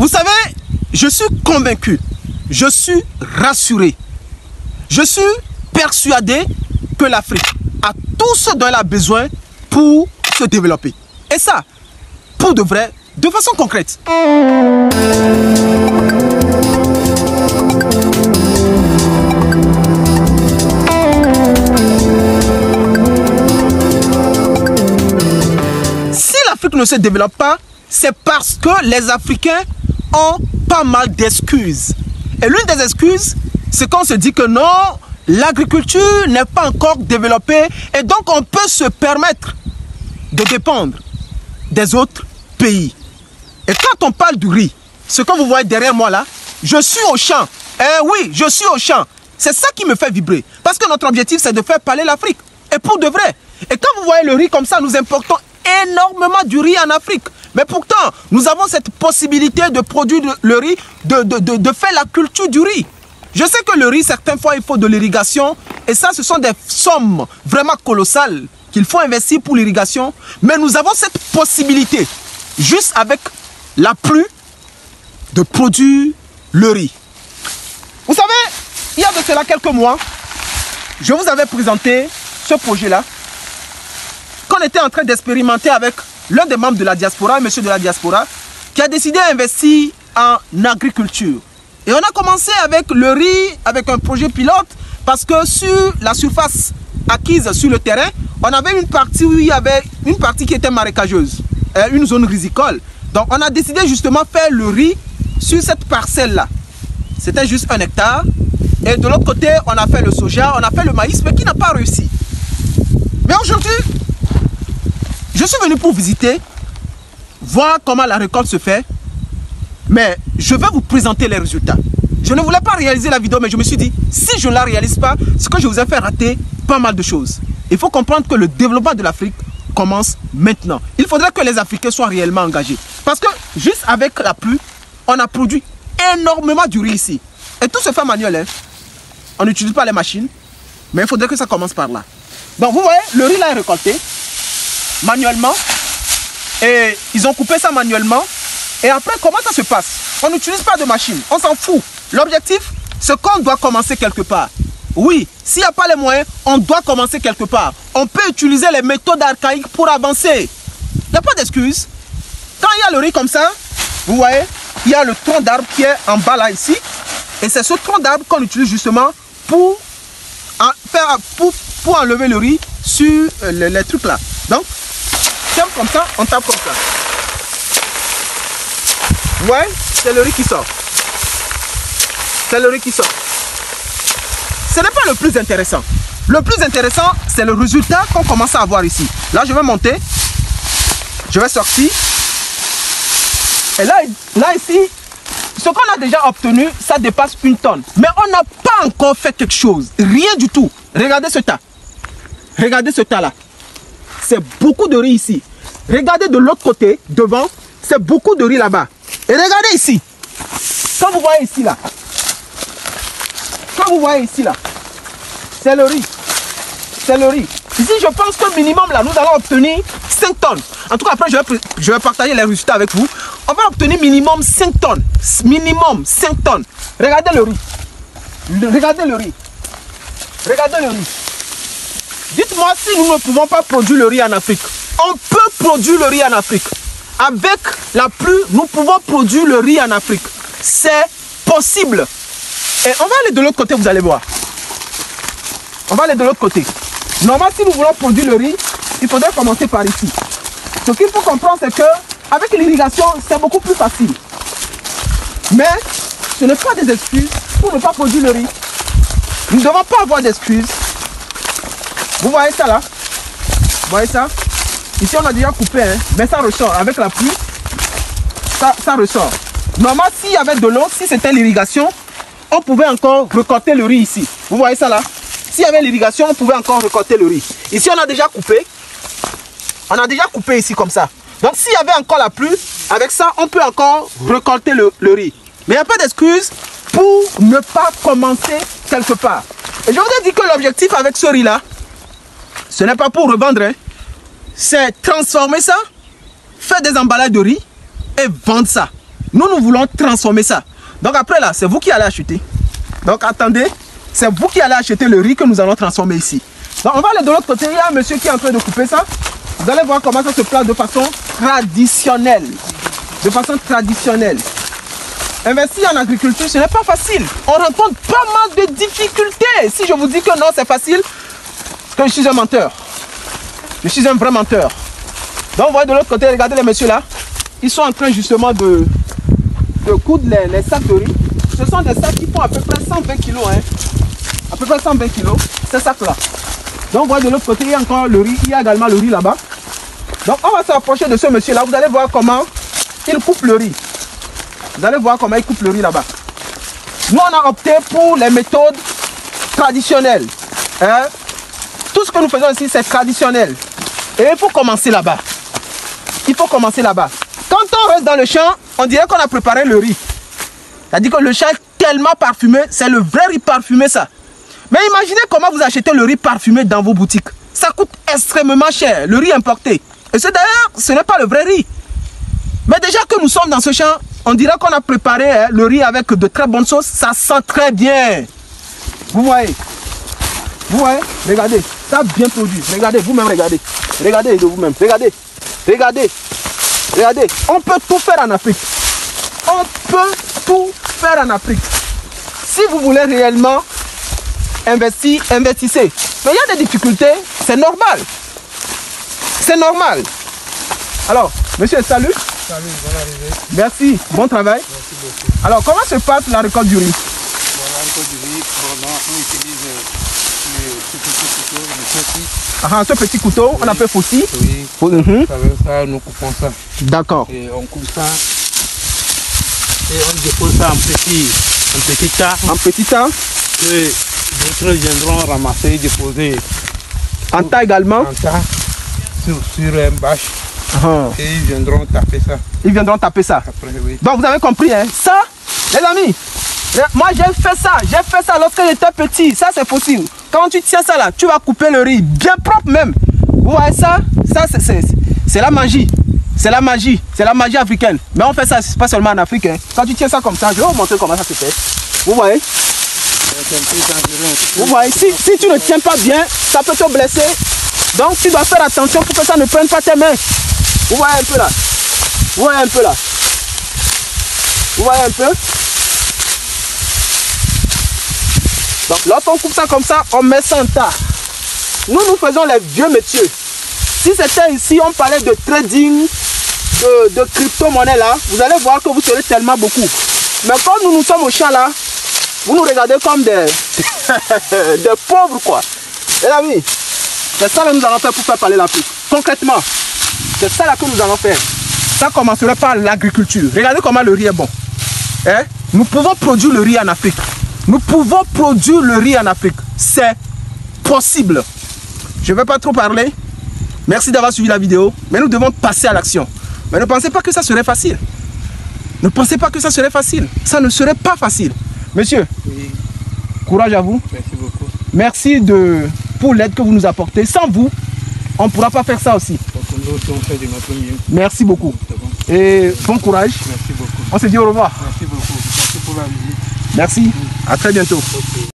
Vous savez, je suis convaincu, je suis rassuré, je suis persuadé que l'Afrique a tout ce dont elle a besoin pour se développer. Et ça, pour de vrai, de façon concrète. Si l'Afrique ne se développe pas, c'est parce que les Africains ont pas mal d'excuses. Et l'une des excuses, c'est qu'on se dit que non, l'agriculture n'est pas encore développée et donc on peut se permettre de dépendre des autres pays. Et quand on parle du riz, ce que vous voyez derrière moi là, je suis au champ. Eh oui, je suis au champ. C'est ça qui me fait vibrer. Parce que notre objectif, c'est de faire parler l'Afrique. Et pour de vrai. Et quand vous voyez le riz comme ça, nous importons énormément du riz en Afrique. Mais pourtant, nous avons cette possibilité de produire le riz, de faire la culture du riz. Je sais que le riz, certaines fois, il faut de l'irrigation. Et ça, ce sont des sommes vraiment colossales qu'il faut investir pour l'irrigation. Mais nous avons cette possibilité, juste avec la pluie, de produire le riz. Vous savez, il y a de cela quelques mois, je vous avais présenté ce projet-là, qu'on était en train d'expérimenter avec l'un des membres de la diaspora, un monsieur de la diaspora, qui a décidé d'investir en agriculture. Et on a commencé avec le riz, avec un projet pilote, parce que sur la surface acquise sur le terrain, on avait une partie où il y avait une partie qui était marécageuse, une zone risicole. Donc on a décidé justement de faire le riz sur cette parcelle-là. C'était juste 1 hectare. Et de l'autre côté, on a fait le soja, on a fait le maïs, mais qui n'a pas réussi. Mais aujourd'hui, je suis venu pour visiter, voir comment la récolte se fait. Mais je vais vous présenter les résultats. Je ne voulais pas réaliser la vidéo, mais je me suis dit, si je ne la réalise pas, c'est que je vous ai fait rater pas mal de choses. Il faut comprendre que le développement de l'Afrique commence maintenant. Il faudrait que les Africains soient réellement engagés. Parce que juste avec la pluie, on a produit énormément du riz ici. Et tout se fait manuel. Hein. On n'utilise pas les machines, mais il faudrait que ça commence par là. Donc vous voyez, le riz là est récolté manuellement. Et ils ont coupé ça manuellement. Et après, comment ça se passe? On n'utilise pas de machine, on s'en fout. L'objectif, c'est qu'on doit commencer quelque part. Oui, s'il n'y a pas les moyens, on doit commencer quelque part. On peut utiliser les méthodes archaïques pour avancer. Il n'y a pas d'excuse. Quand il y a le riz comme ça, vous voyez, il y a le tronc d'arbre qui est en bas là, ici. Et c'est ce tronc d'arbre qu'on utilise justement pour enlever le riz sur les trucs là. Donc, tape comme ça, on tape comme ça. Ouais, c'est le riz qui sort. C'est le riz qui sort. Ce n'est pas le plus intéressant. Le plus intéressant, c'est le résultat qu'on commence à avoir ici. Là, je vais monter. Je vais sortir. Et là ici, ce qu'on a déjà obtenu, ça dépasse 1 tonne. Mais on n'a pas encore fait quelque chose. Rien du tout. Regardez ce tas. Regardez ce tas-là. C'est beaucoup de riz ici. Regardez de l'autre côté, devant, c'est beaucoup de riz là-bas. Et regardez ici. Quand vous voyez ici là. Quand vous voyez ici là. C'est le riz. C'est le riz. Ici, je pense que minimum là, nous allons obtenir 5 tonnes. En tout cas, après, je vais partager les résultats avec vous. On va obtenir minimum 5 tonnes. Minimum 5 tonnes. Regardez le riz. Regardez le riz. Regardez le riz. Dites-moi si nous ne pouvons pas produire le riz en Afrique. On peut produire le riz en Afrique. Avec la pluie, nous pouvons produire le riz en Afrique. C'est possible. Et on va aller de l'autre côté, vous allez voir. On va aller de l'autre côté. Normalement, si nous voulons produire le riz, il faudrait commencer par ici. Ce qu'il faut comprendre, c'est que avec l'irrigation, c'est beaucoup plus facile. Mais ce n'est pas des excuses pour ne pas produire le riz. Nous ne devons pas avoir d'excuses. Vous voyez ça là? Vous voyez ça? Ici, on a déjà coupé, hein, mais ça ressort. Avec la pluie, ça ressort. Normalement, s'il y avait de l'eau, si c'était l'irrigation, on pouvait encore récolter le riz ici. Vous voyez ça là? S'il y avait l'irrigation, on pouvait encore récolter le riz. Ici, on a déjà coupé. On a déjà coupé ici comme ça. Donc, s'il y avait encore la pluie, avec ça, on peut encore récolter le riz. Mais il n'y a pas d'excuse pour ne pas commencer quelque part. Et je vous ai dit que l'objectif avec ce riz là, ce n'est pas pour revendre, hein. C'est transformer ça, faire des emballages de riz et vendre ça. Nous voulons transformer ça. Donc après là, c'est vous qui allez acheter. Donc attendez, c'est vous qui allez acheter le riz que nous allons transformer ici. Donc on va aller de l'autre côté, il y a un monsieur qui est en train de couper ça. Vous allez voir comment ça se place de façon traditionnelle. De façon traditionnelle. Investir en agriculture, ce n'est pas facile. On rencontre pas mal de difficultés. Si je vous dis que non, c'est facile, que je suis un menteur. Je suis un vrai menteur. Donc vous voyez de l'autre côté, regardez les messieurs là. Ils sont en train justement de coudre les sacs de riz. Ce sont des sacs qui font à peu près 120 kg. Hein. À peu près 120 kg, ces sacs-là. Donc vous voyez de l'autre côté, il y a encore le riz. Il y a également le riz là-bas. Donc on va s'approcher de ce monsieur-là. Vous allez voir comment il coupe le riz. Vous allez voir comment il coupe le riz là-bas. Nous, on a opté pour les méthodes traditionnelles. Hein? Tout ce que nous faisons ici, c'est traditionnel. Et il faut commencer là-bas. Il faut commencer là-bas. Quand on reste dans le champ, on dirait qu'on a préparé le riz. C'est-à-dire que le champ est tellement parfumé, c'est le vrai riz parfumé ça. Mais imaginez comment vous achetez le riz parfumé dans vos boutiques. Ça coûte extrêmement cher, le riz importé. Et c'est d'ailleurs, ce n'est pas le vrai riz. Mais déjà que nous sommes dans ce champ, on dirait qu'on a préparé le riz avec de très bonnes sauces. Ça sent très bien. Vous voyez? Vous voyez? Regardez. Ça a bien produit. Regardez, vous-même, regardez. Regardez de vous-même. Regardez. Regardez. Regardez. On peut tout faire en Afrique. On peut tout faire en Afrique. Si vous voulez réellement investir, investissez. Mais il y a des difficultés. C'est normal. C'est normal. Alors, monsieur, salut. Salut, bonne arrivée. Merci, bon travail. Merci beaucoup. Alors, comment se passe la récolte du riz? Bon, la récolte du riz, bon, on utilise ce petit couteau, le faucille. Ah, ce petit couteau, oui. On appelle faucille. Oui, avec ça, nous coupons ça. D'accord. Et on coupe ça. Et on dépose ça en petit tas. En petit tas. Et d'autres viendront ramasser et déposer. En tas également. En tas, sur une bâche. Et ils viendront taper ça. Ils viendront taper ça. Après, oui. Donc vous avez compris, hein? Ça, les amis, moi j'ai fait ça lorsque j'étais petit. Ça c'est possible. Quand tu tiens ça là, tu vas couper le riz bien propre même. Vous voyez ça? Ça c'est la magie. C'est la magie. C'est la magie africaine. Mais on fait ça pas seulement en Afrique. Hein. Quand tu tiens ça comme ça, je vais vous montrer comment ça se fait. Vous voyez? Vous voyez, si tu ne tiens pas bien, ça peut te blesser. Donc tu dois faire attention pour que ça ne prenne pas tes mains. Vous voyez un peu là. Vous voyez un peu là. Vous voyez un peu. Donc lorsqu'on coupe ça comme ça, on met ça en tas. Nous faisons les vieux métiers. Si c'était ici, on parlait de trading, de crypto-monnaie là, vous allez voir que vous serez tellement beaucoup. Mais comme nous sommes au champ là, vous nous regardez comme des, des pauvres quoi. Les amis, c'est ça que nous allons faire pour faire parler l'Afrique. Concrètement. C'est ça là que nous allons faire. Ça commencerait par l'agriculture. Regardez comment le riz est bon. Hein? Nous pouvons produire le riz en Afrique. Nous pouvons produire le riz en Afrique. C'est possible. Je ne vais pas trop parler. Merci d'avoir suivi la vidéo. Mais nous devons passer à l'action. Mais ne pensez pas que ça serait facile. Ne pensez pas que ça serait facile. Ça ne serait pas facile. Monsieur, oui. Courage à vous. Merci beaucoup. Merci pour l'aide que vous nous apportez. Sans vous, on ne pourra pas faire ça aussi. Nous aussi, on fait de notre mieux. Merci beaucoup. Bon. Et bon courage. Merci beaucoup. On se dit au revoir. Merci beaucoup. Merci pour la visite. Merci. À très bientôt. Okay.